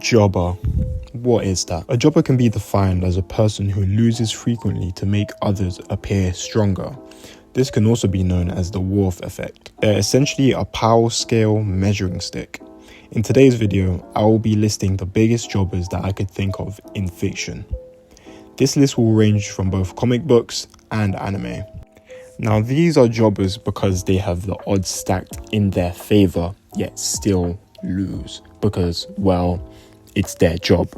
Jobber. What is that? A jobber can be defined as a person who loses frequently to make others appear stronger. This can also be known as the Worth effect. They're essentially a power scale measuring stick. In today's video, I will be listing the biggest jobbers that I could think of in fiction. This list will range from both comic books and anime. Now, these are jobbers because they have the odds stacked in their favor, yet still lose because, well, it's their job.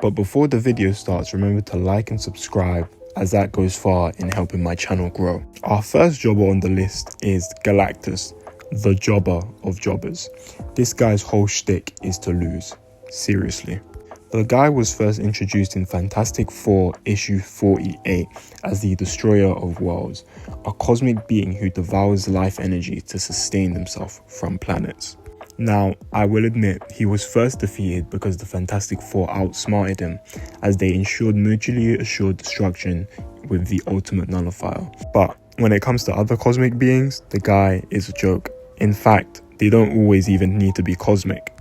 But before the video starts, remember to like and subscribe, as that goes far in helping my channel grow. Our first jobber on the list is Galactus, the jobber of jobbers. This guy's whole shtick is to lose. Seriously. The guy was first introduced in Fantastic Four issue 48 as the Destroyer of Worlds, a cosmic being who devours life energy to sustain himself from planets. Now, I will admit, he was first defeated because the Fantastic Four outsmarted him, as they ensured mutually assured destruction with the ultimate nullifier. But when it comes to other cosmic beings, the guy is a joke. In fact, they don't always even need to be cosmic.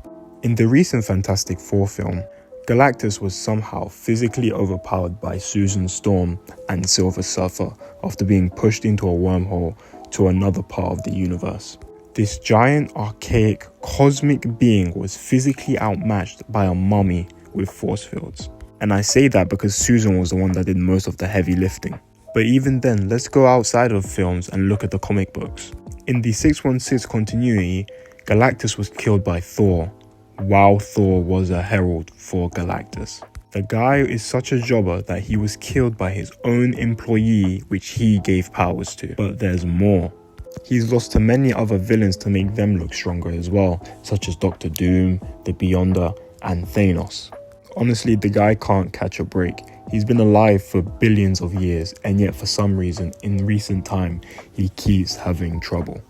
In the recent Fantastic Four film, Galactus was somehow physically overpowered by Susan Storm and Silver Surfer after being pushed into a wormhole to another part of the universe. This giant, archaic, cosmic being was physically outmatched by a mummy with force fields. And I say that because Susan was the one that did most of the heavy lifting. But even then, let's go outside of films and look at the comic books. In the 616 continuity, Galactus was killed by Thor, while Thor was a herald for Galactus. The guy is such a jobber that he was killed by his own employee, which he gave powers to. But there's more. He's lost to many other villains to make them look stronger as well, such as Doctor Doom, the Beyonder, and Thanos. Honestly, the guy can't catch a break. He's been alive for billions of years, and yet for some reason, in recent time, he keeps having trouble.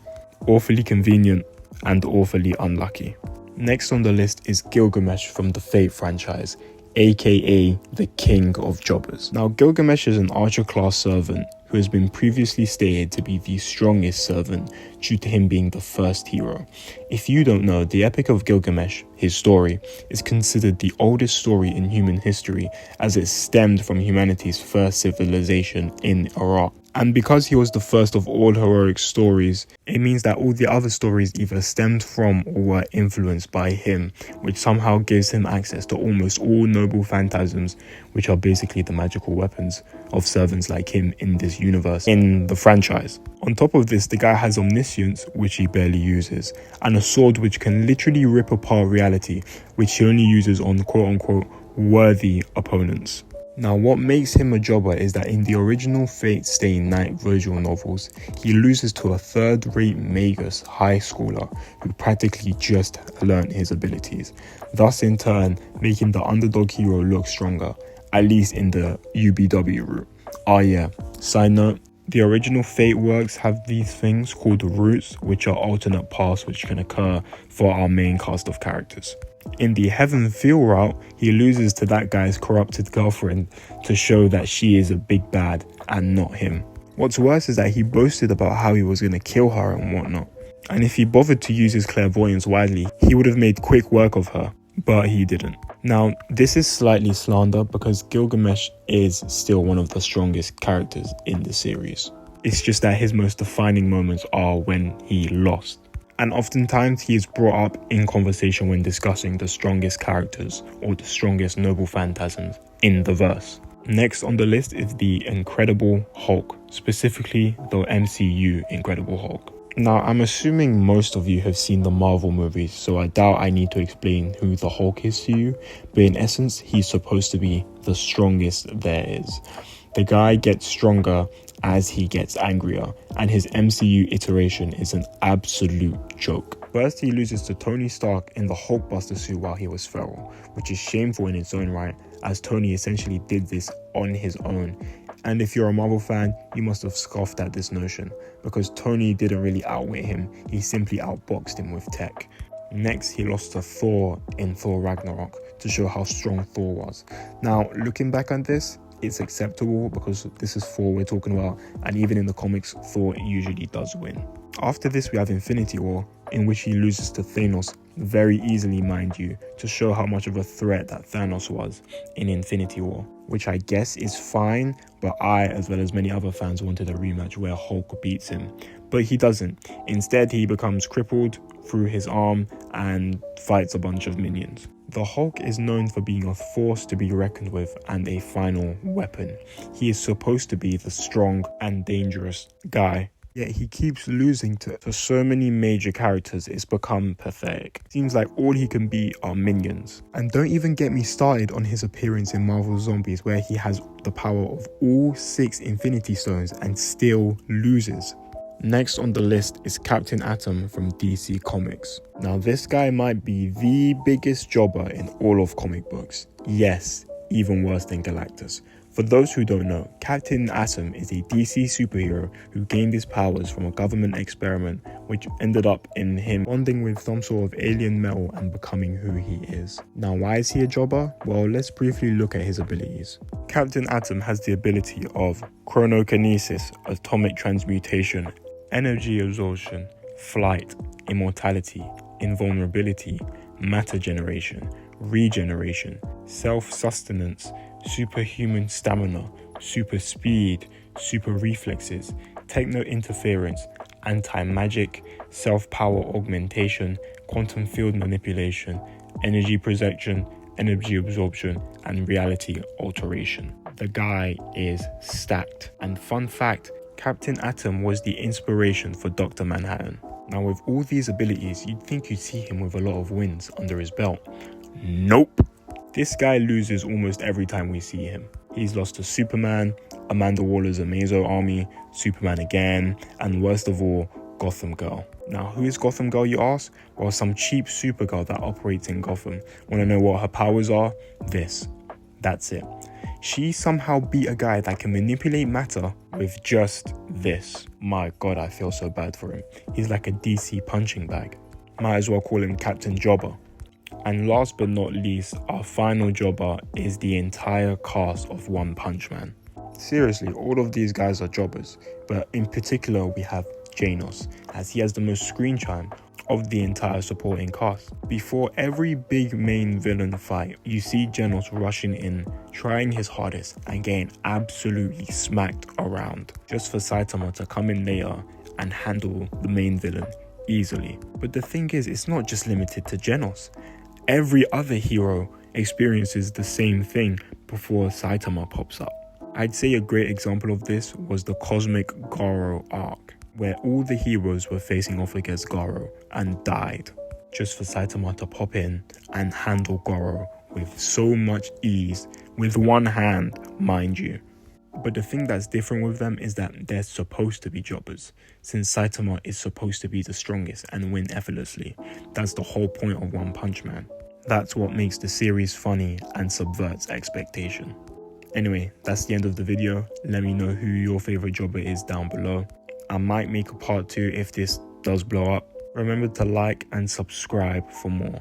Awfully convenient and awfully unlucky. Next on the list is Gilgamesh from the Fate franchise, aka the King of Jobbers. Now, Gilgamesh is an archer class servant who has been previously stated to be the strongest servant due to him being the first hero. If you don't know, the Epic of Gilgamesh, his story, is considered the oldest story in human history as it stemmed from humanity's first civilization in Iraq. And because he was the first of all heroic stories, it means that all the other stories either stemmed from or were influenced by him, which somehow gives him access to almost all noble phantasms, which are basically the magical weapons of servants like him in this universe, in the franchise. On top of this, the guy has omniscience, which he barely uses, and a sword which can literally rip apart reality, which he only uses on quote-unquote worthy opponents. Now, what makes him a jobber is that in the original Fate Stay Night Virgil novels, he loses to a third-rate Magus high schooler who practically just learnt his abilities, thus in turn making the underdog hero look stronger, at least in the UBW route. Oh yeah, side note, the original Fate works have these things called roots, which are alternate paths which can occur for our main cast of characters. In the Heaven Feel route, he loses to that guy's corrupted girlfriend to show that she is a big bad and not him. What's worse is that he boasted about how he was going to kill her and whatnot. And if he bothered to use his clairvoyance widely, he would have made quick work of her, but he didn't. Now, this is slightly slander because Gilgamesh is still one of the strongest characters in the series. It's just that his most defining moments are when he lost. And oftentimes he is brought up in conversation when discussing the strongest characters or the strongest noble phantasms in the verse. Next on the list is the Incredible Hulk, specifically the MCU Incredible Hulk. Now, I'm assuming most of you have seen the Marvel movies, so I doubt I need to explain who the Hulk is to you, but in essence, he's supposed to be the strongest there is. The guy gets stronger as he gets angrier, and his MCU iteration is an absolute joke. First, he loses to Tony Stark in the Hulkbuster suit while he was feral, which is shameful in its own right, as Tony essentially did this on his own. And if you're a Marvel fan, you must have scoffed at this notion, because Tony didn't really outwit him, he simply outboxed him with tech. Next, he lost to Thor in Thor Ragnarok to show how strong Thor was. Now, looking back on this, it's acceptable because this is Thor we're talking about, and even in the comics, Thor usually does win. After this, we have Infinity War, in which he loses to Thanos very easily, mind you, to show how much of a threat that Thanos was in Infinity War, which I guess is fine, but I, as well as many other fans, wanted a rematch where Hulk beats him. But he doesn't. Instead, he becomes crippled through his arm and fights a bunch of minions. The Hulk is known for being a force to be reckoned with and a final weapon. He is supposed to be the strong and dangerous guy, yet he keeps losing to so many major characters. It's become pathetic. Seems like all he can be are minions. And don't even get me started on his appearance in Marvel Zombies, where he has the power of all 6 Infinity Stones and still loses. Next on the list is Captain Atom from DC Comics. Now this guy might be the biggest jobber in all of comic books. Yes, even worse than Galactus. For those who don't know, Captain Atom is a DC superhero who gained his powers from a government experiment, which ended up in him bonding with some sort of alien metal and becoming who he is. Now, why is he a jobber? Well, let's briefly look at his abilities. Captain Atom has the ability of chronokinesis, atomic transmutation, energy absorption, flight, immortality, invulnerability, matter generation, regeneration, self-sustenance, superhuman stamina, super speed, super reflexes, techno-interference, anti-magic, self-power augmentation, quantum field manipulation, energy projection, energy absorption, and reality alteration. The guy is stacked. And fun fact, Captain Atom was the inspiration for Dr. Manhattan. Now with all these abilities, you'd think you'd see him with a lot of wins under his belt. Nope. This guy loses almost every time we see him. He's lost to Superman, Amanda Waller's Amazo Army, Superman again, and worst of all, Gotham Girl. Now, who is Gotham Girl, you ask? Well, some cheap Supergirl that operates in Gotham. Want to know what her powers are? This. That's it. She somehow beat a guy that can manipulate matter with just this. My God, I feel so bad for him. He's like a DC punching bag. Might as well call him Captain Jobber. And last but not least, our final jobber is the entire cast of One Punch Man. Seriously, all of these guys are jobbers, but in particular we have Janos, as he has the most screen time of the entire supporting cast. Before every big main villain fight, you see Janos rushing in, trying his hardest and getting absolutely smacked around, just for Saitama to come in later and handle the main villain easily. But the thing is, it's not just limited to Janos. Every other hero experiences the same thing before Saitama pops up. I'd say a great example of this was the Cosmic Garo arc, where all the heroes were facing off against Garo and died, just for Saitama to pop in and handle Garo with so much ease, with one hand, mind you. But the thing that's different with them is that they're supposed to be jobbers, since Saitama is supposed to be the strongest and win effortlessly. That's the whole point of One Punch Man. That's what makes the series funny and subverts expectation. Anyway, that's the end of the video. Let me know who your favorite jobber is down below. I might make a part 2 if this does blow up. Remember to like and subscribe for more.